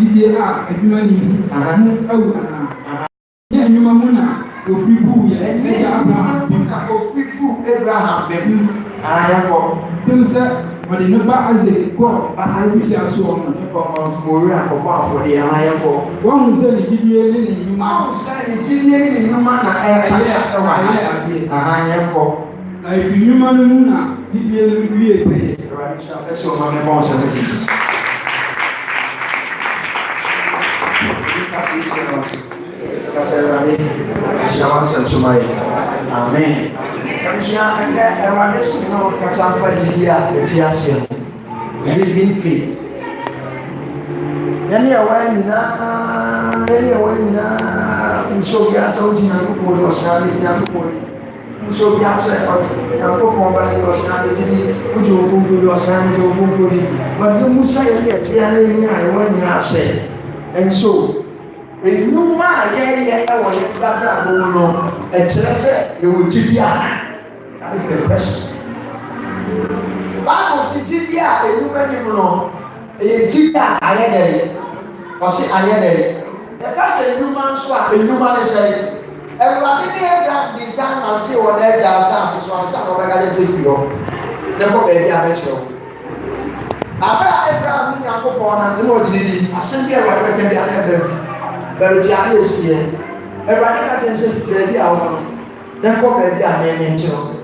gidie a adwuma ni awu ana ya adwuma mu na ofi bu ya Abraham na ofi bu Abraham bem ayako dem sɛ ɔde ne ba Isaac kɔ ahayɛ aso ɔno ne kɔmɔ mori akɔkɔ afɔde ayako wɔn sɛ ne gidie ne ne nnwuma wɔn sɛ ne gidie ne ne nnwuma na ɛkasa ɛwɔ ayako na efi nnwuma no mu na gidie no wie pɛyɛ ɛsɛ ɔma me bɔn sɛ ne Jesus Amen. Living faith. Yani away mina so biasa uji na ko do sanadi na ko so biasa na ko pomba ni do sanadi ni uji ko do sanadi ko ni but the musa yɛ tia ne nya ayo nya ase and so enuma ayɛ ɛwɔ ne dabra bo no ɛkyerɛ sɛ ɛwɔ gyibia that is the question. Bible si gyibia enuma ni mu no ɛyɛ gyibia ayɛ dɛ ɔsi ayɛ dɛ yɛka sɛ enuma nso a enuma ne sɛ ɛwurade ne ɛda di dan nante wɔ n'ɛgya asase so ansa na ɔbɛka yɛ sɛ fi hɔ ne kɔ baabi a bɛkyerɛ wo abira Abraham ne Nyankopɔn nante na ɔgyina bi asɛm bi a ɛwɔ bɛka bi a na ɛbɛn bɛrɛ ti ayɛ esi yɛ ɛwurade ka kyɛn sɛ baabi a wɔn no ne kɔ baabi a n'ɛnyɛ nkyɛn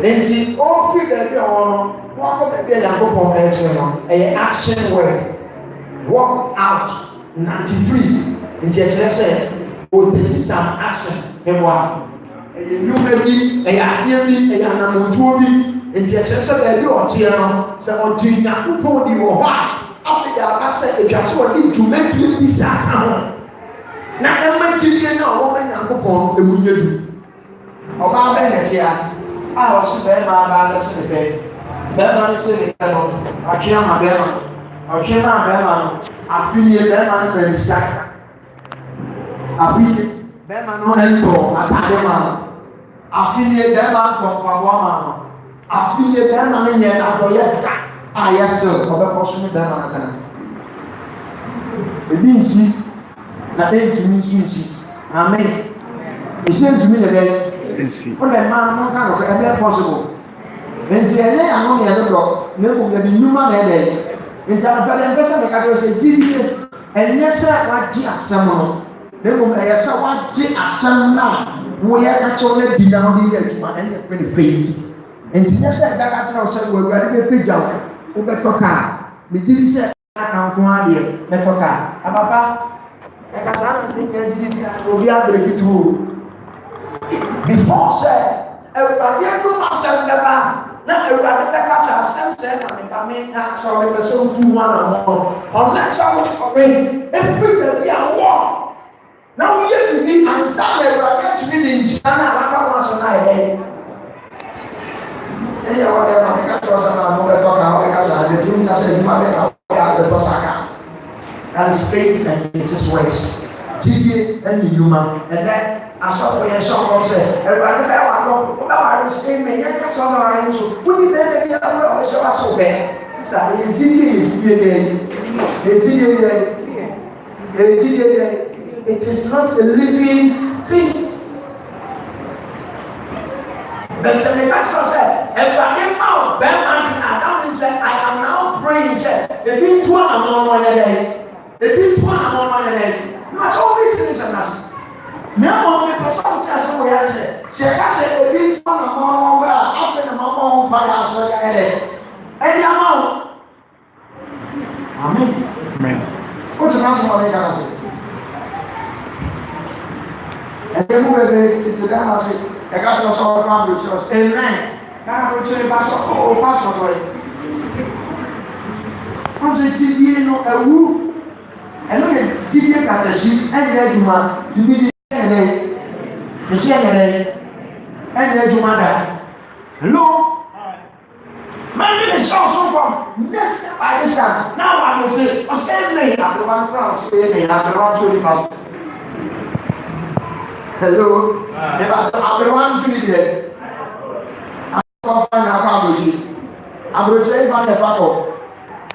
nti ofi baabi a wɔn no wɔn akɔ baabi a Nyankopɔn ɛkyerɛ no ɛyɛ action word walk out 93 nti ɛkyerɛ sɛ ɔtɛni some action ɛwɔ a ɛyɛ nnwuma bi ɛyɛ adeɛ bi ɛyɛ anamotuo bi nti ɛkyerɛ sɛ baabi a ɔteɛ no sɛ ɔte Nyankopɔn di wɔ hɔ a afei aka sɛ atwa so ɔde dwumadie bi saa ka ho na ɛma gyidie no a wɔma Nyankopɔn ɛmu nyɛ du ɔbaa bɛ nɛte a ɔse bɛrima abaa no se ne pɛ bɛrima no se ne pɛ no ɔtwe ama bɛrima ɔtwe ama bɛrima no afei bɛrima no bɛn sika afei bɛrima no ɛntɔ atade ma no afei bɛrima ntɔ mpaboa ma no afei bɛrima no nyɛ adɔyɛ ka a yɛ still ɔbɛkɔ so ne bɛrima no kana ebi nsi na ɛntumi nso nsi amen esi ntumi yɛ dɛ nsi ɔdɛ mmaa no nka no ɛbɛ possible nti ɛyɛ ano yɛ no dɔ na emu yɛ bi nnuma na ɛdɛ nti anapɛlɛ mpɛsɛ mɛka kyerɛ sɛ gyidie ɛnyɛ sɛ wagye asɛm no na emu ɛyɛ sɛ wagye asɛm na woyɛ kakyɛw na di na ɔde yɛ adwuma ɛna ɛfɛ ne faith nti nyɛ sɛ ɛda kakyɛw sɛ wɔawurade bɛpɛgya wo wobɛtɔ kaa megyiri sɛ aka nko adeɛ bɛtɔ kaa ababa ɛkasa na ntɛnyɛ gyidi obi abiriki tuo before sɛ awurade adum asɛm bɛba na awurade bɛka sɛ asɛm sɛ na mekame na sɛ ɔbɛpɛ sɛ wotu ho anammɔ unless I was for me ɛfiri baabi a wɔ na woyɛ bibi ansa na awurade atumi de nhyira na abaka ho asɛ no ayɛ ɛyɛ wɔdɛ ma meka kyerɛ sɛ na mobɛtɔ ka wobɛka sɛ ade tim ka sɛ nnipa bɛka woyɛ abɛtɔ sa ka that is faith and it is works gyidie ɛne nnwuma ɛnɛ asɔfo yɛn hyɛ ɔkɔ sɛ awurade bɛyɛ wadɔ wobɛware statement yɛn ka sɛ ɔbɛware nso woni bɛyɛ bi awura ɔbɛhyɛ wase wo bɛɛ sista ɛyɛ gyidie yɛ fie dɛ ɛyɛ gyidie dɛ it is not a living faith but sɛ meka kyerɛ sɛ awurade ma wo bɛrima ne adam sɛ I am now praying sɛ ebi ntu anamɔ yɛ dɛ ebi ntu anamɔ yɛ dɛ na sɛ wo bi ti ne sɛ nase na mo me pesa wo tia sɛ wo ya sɛ sɛ ka sɛ ebi ntu anamɔ bra afɛ na mama wo ba ya sɛ ya dɛ ɛdi ama wo amen ko tena sɛ wo ya ka sɛ ɛdi mo bebe ti da na sɛ ɛka sɛ sɛ wo ka do church amen ka do church ba sɛ o pastor so ɔsɛ gyidie no awu ɛno yɛ gyidie katahyi ɛnyɛ adwuma gyidie ɛnyɛ ɛhyɛ ɛnyɛ adwuma da hello mɛmi ne hyɛ ɔso fam next step by this time na wa abotire ɔsɛ ɛmɛ aberewa no kora ɔsɛ ɛmɛ aberewa nso nipa so hello ɛba aberewa nso ni deɛ asɔfo na akɔ abotire abotire ifa na ɛfa kɔ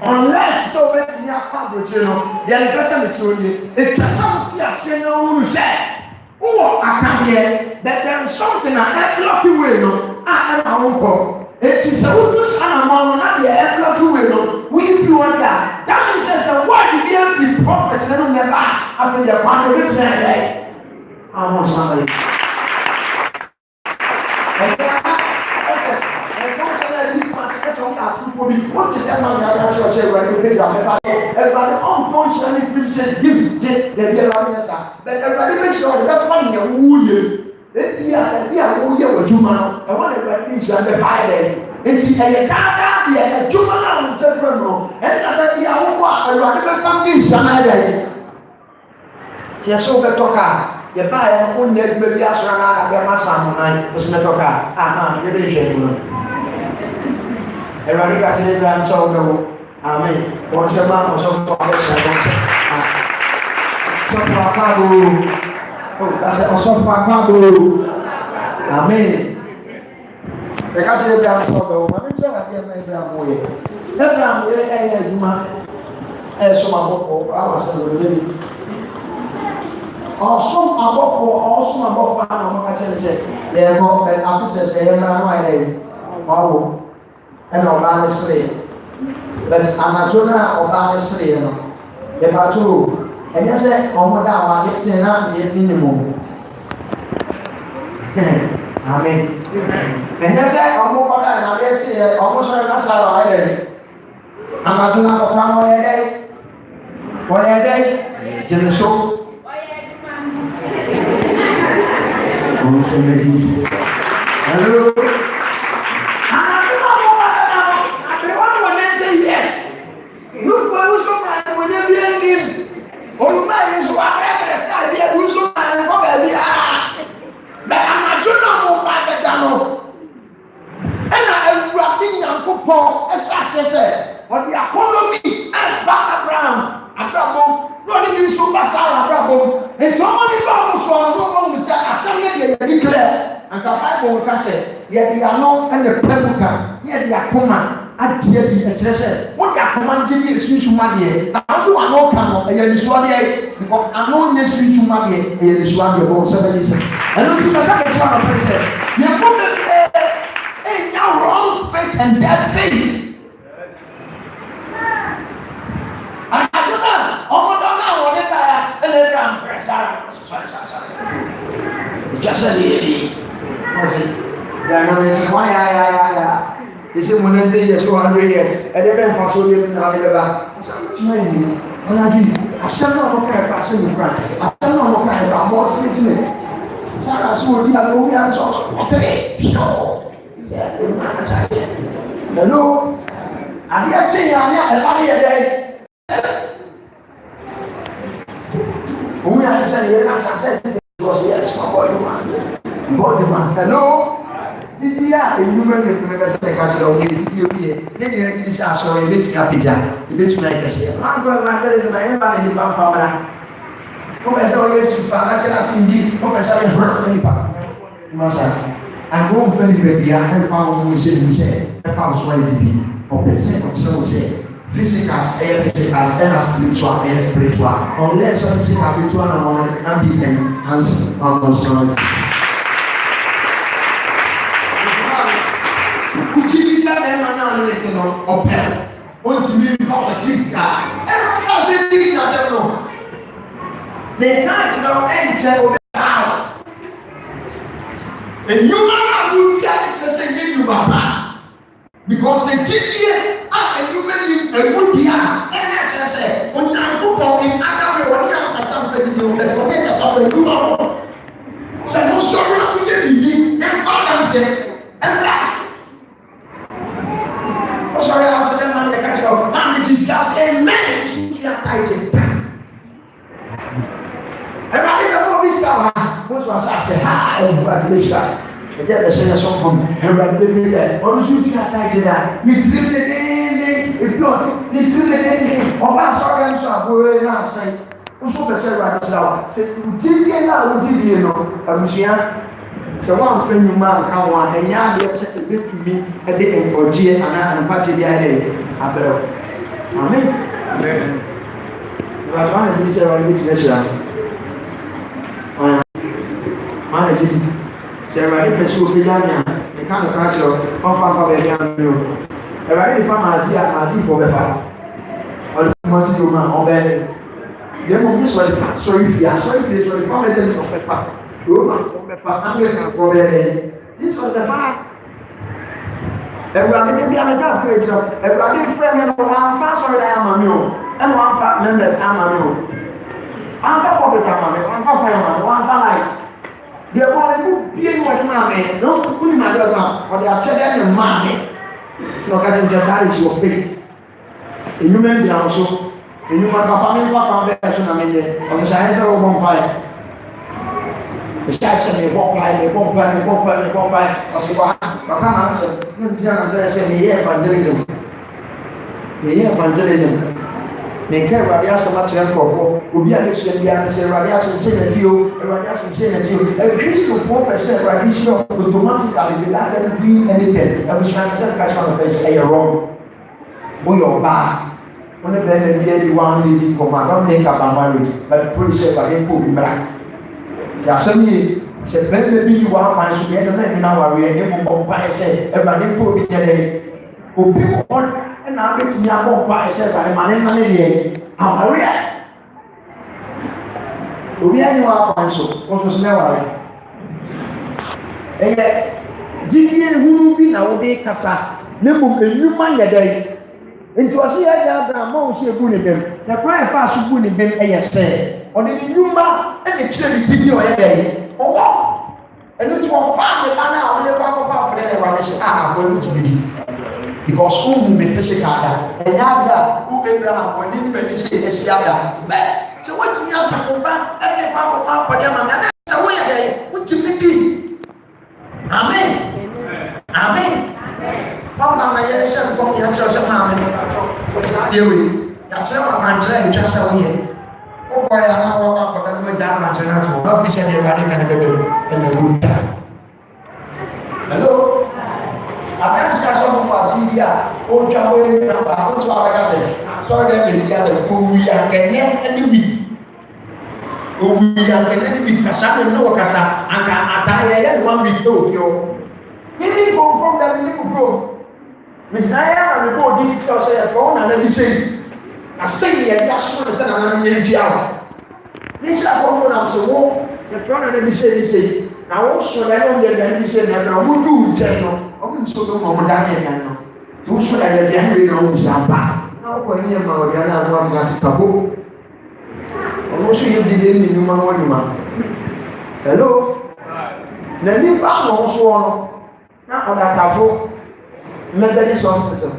unless so bad in your public, you know, the other person is doing it. It's something I say no, you say. Oh, I can hear that there is something I block you with. I won't go. It is a good son of mine, not the air block you with. We flew on that. That means there's a word to be able to be prophets and on their back after their body is right. I want somebody. What's it that man that I say when you pay your everybody unconsciously feels it, they're but everybody makes sure that's funny and woo you. They are woo you with Jumano. I want to reach you and the fire. It's a data, a Jumano and several, and another year, I want to come this another. Just over talker. The buyer who never be as around again, my son, was not talker. Ah, you're the gentleman. Everybody got to the grand so amen. Once a month or so for this, so for Kabu. Oh, that's it, also for Kabu. Amen. They got to the grand so I'm in charge of my grand boy. That grand boy, you man, as some of our living. Also, about I'm going to say, there are an officers, they are not my and honestly, but Amazona or honestly, the battle, and yes, I get to minimum. Amen. And yes, I get to almost Amazona for one day, 1 day, just so. Hello. Look for who's so man when you're being in. Oh, my is what I start here. Who's so man? But I'm not sure no by the dano. And I am rapping and coupon as I said. On the economy and back around. I don't know. Not even super Sarah Bravo. And so many bombs for no one said, I suddenly declare. And the Bible can say, yet the unknown and the Pebuka, yet the Akuma. Adia di ekyerese what ya command give you sunshuma de na do ano ka no e yesuade e because ano nye sunshuma de e yesuade bo so be say and you must have a place you put in your wrong faith and dead faith and I do not o de ka e le ram pressure just a lady was it ya no is why ya they say, when they say 200 years, and they've for so years now, they're back. I said, no, okay, I said, I said, no, okay, I'm more sweet. Sarah, so we are going to answer. Okay, yeah, they're not saying. Hello, I'm not saying I'm here today. We are saying, you're not successful. Because yes, my boy, man. Hello. Bibia enyuma ne kuma ka sɛ ka kyerɛ wo ne bibia bi ne nyina bi sɛ asɔre beti ka pija beti na kɛse ma ko ma kɛle sɛ ma yɛ ba ne ba fa mara ko bɛ sɛ o yɛ super na kyerɛ atindi ko bɛ sɛ yɛ hɔ ne pa ma sa ago mfa ni bibia e fa wo mu sɛ ni sɛ e fa so ayɛ bibi o bɛ sɛ o kyerɛ wo sɛ physical and spiritual and spiritual unless physical spiritual and be enhanced on Open. Want to be politics guy. And I said, I don't know. They can't know enter now. And you will be able to say, you Baba. Because the TPA and you may would be and that's say, when you are in other way, when you have something new, that's what they are something you know. So, no, sorry, I'm going to be and Father said, and that. Sorry, I'm telling you, I can't tell you. I'm the discuss a man to your title. And I think I'm going to be star. What was I say? I'm going to be star. And then they say a song from and I'm going to be there. Or you should have title that. You feel the name, if not, you feel the name. Oh, I'm sorry, I'm sorry. I'm going to say, I'm so sorry right now. Say, you did get out, you know, I'm here. So one friend you man can one and ya dey set a bit to me a day for G and I party the idea. Amen. But one of these are really special. Man, everybody pursue Villania. They can't catch you. One papa baby and you. Everybody from Asia for the farm. Or the Mercy woman or bed. They won't be sorry if you are sorry if you are from the farm. Roman from the farm, Anglican for the day. This was the farm. Everybody may be a gas creator. Everybody friend and one fast or I am a mule. And one fat members am a mule. One for public am one for fireman, one for light. They are going to be in what man, no, put my dog or they are checking the money. No, that is your faith. A human being also, a human company for conversion, I mean, of the science of one pie. The size of a bomb pie, a bomb pie, a bomb pie, a bomb pie, or so on. But come answer, you can't say, me evangelism. Me evangelism. Me care radias much for Ubian, radias and say that you, radias and say that you, a Christian 4% radiation automatically without them doing anything. I was trying to catch on the face, hey, you're wrong. We are bad. Only then the baby one lady come out, don't make up my marriage, but the police say, I didn't put him back. There are some said, then the baby one man should get a man in our way, and they say, everybody put it there. Who people want. And I get me up by myself and my name. I'm a real. We are new up so. What was never. Eh, Jimmy who be now be Cassa. Nemo, a new man a day. Into a sea, I got more she bully them. The cry fast bully them, as say. Or the new man and the children did you a day. Oh, what? And it was found the banner on the back of anyone is going to be. Because who will be physical and Yada who Abraham when he made say this Yada. But so what's the other back and they go for them and that's the way they what you do. Amen. Amen. Papa my yes and come here just a moment. Here we that's what I'm trying just a way. Oh boy, I'm not going to go down and turn out to office and everybody can do in the good. Hello. Abensi ka so mo pa ti dia o twa we na ba o twa ba ka se so de be dia de ko wi ya kene ani wi o wi ya kene ni ka sa no ka sa anga ataya ya one week do fio ni ko from da ni ko bro me na ya na ko di so se fo na na bi se asai ya ya so se na na ni ti awo ni sa ko mo na so wo ya fo na bi se na wo so na no de bi se na na wo du nche no I'm so no more than I know. So I had a long jump. Now, when you are going to was a couple, also you did in human monument. Hello? The new also now on that couple, Methodist hospital,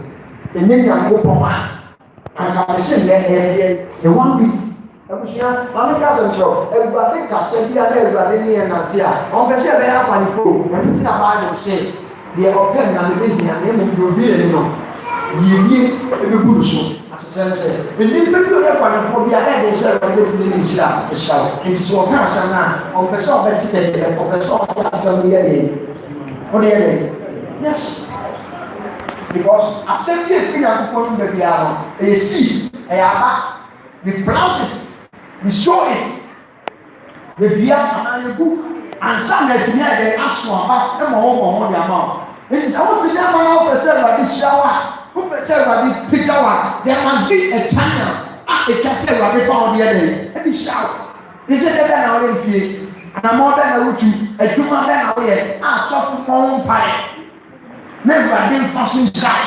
the name of Opoma, and I said, the 1 week. I'm cousin Joe. Everybody can say, everybody and Natia. On the same way, I'm phone. Everything about you say. They are open and the baby and them will be in every good so. As a said, the people have one for the head is a bit in the Islam. It is what person now on the soft of the soft assembly. What do you yes. Because assembly thing I'm putting the piano, a seed, a yaba, we plant it, we sow it, the piano and the book. And some that we had a swamp, and more the amount. It is all to them all preserve by this shower, who preserve by the picture. There must be a channel. It can say what they found the other day. Let me shout. They said that I will feel, and I'm more than I would do. A human than I will. I suffer my own pie. Never I didn't fashion sky.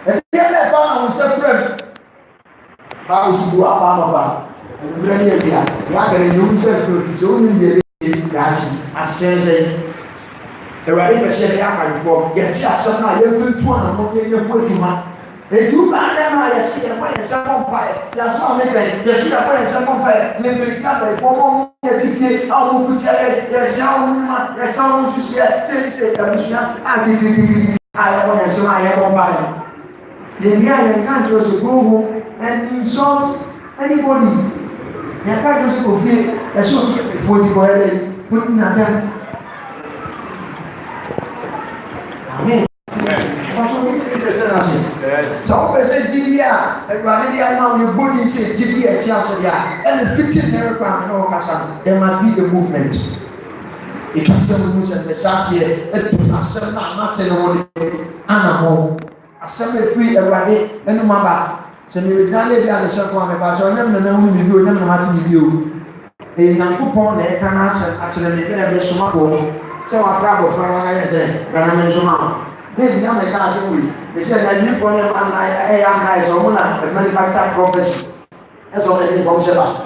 And the other part was separate. I was to up on and really, yeah, the new self is only as Thursday. The right said, I for get some every one of them working man. They do not them. I see a way some fire. That's all they see a way some fire. Maybe gather for more. I will say, there's sound to say, I want to say, I have on fire. The guy can't just go home and insult anybody. The guy just go feel as soon as 40 putting at them. Amen. So person GDA, everybody now your body says GDA Tiasia, and the 15 miracle no Kasa, there must be the movement. It can still lose and the chassis, a seven not telling animal, a seven free everybody, and no matter. So you can't live on the circle about your name and then we do them how to you. A Nampupon, they can answer actually a small. So I travel from I say, but I'm in Summa. They never can't we. They said I live for them and I am nice or a manufactured prophecy. That's all they from Seba.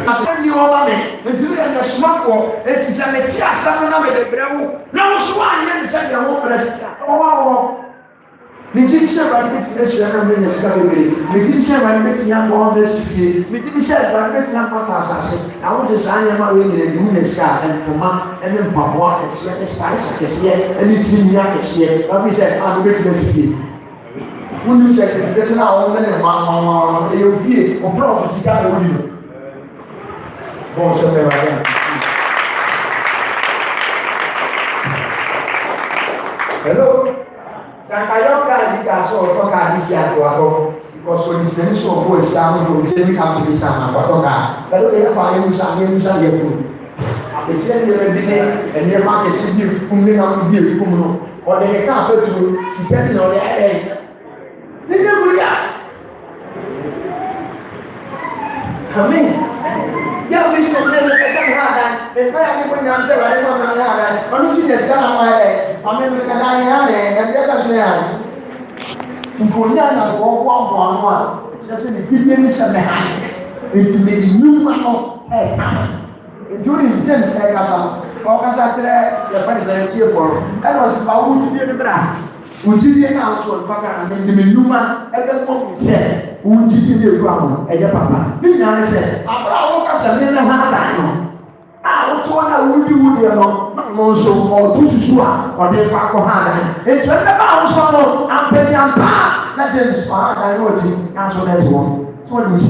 I send you all me. It's really a smart it is a tia samana with the bravo. No swan, and send your home president. Oh, we didn't say what it's a discovery. We didn't say what it's young on this. We didn't say what it's young on us. I want to sign my way in the Lunas and Puma and then Papa and see the size is here and it's in Yak is here. But we said, I'm going to see. When you say it's now, Mamma, you feel or prophecy got you. Hello? Sankayoka because when it's the issue of voice sound from Jamie up to the Sama, but they have I use some food. It's in the beginning and their market city, whom they don't give you, or they can't go to depending on the area. They never got. Amen. Yeah, we should never get some hard. If I have been answered, I don't know how. I'm looking at some way. I'm in the Naya and the other way. Tukunyana one. Just in the beginning of the hand. It's the new one. Including James Negasa. Okasa, the president here for. That was about to be the brand. Ujiri na aso papa na me numa ebe mo se ujiri de gwa eye papa bi na se abra wo ka se me na ha dan no a wo to na wudi no no so o tu susu a o de pa ko ha dan e to na ba wo so no ampenya pa na James pa dan no ti na so na ti wo so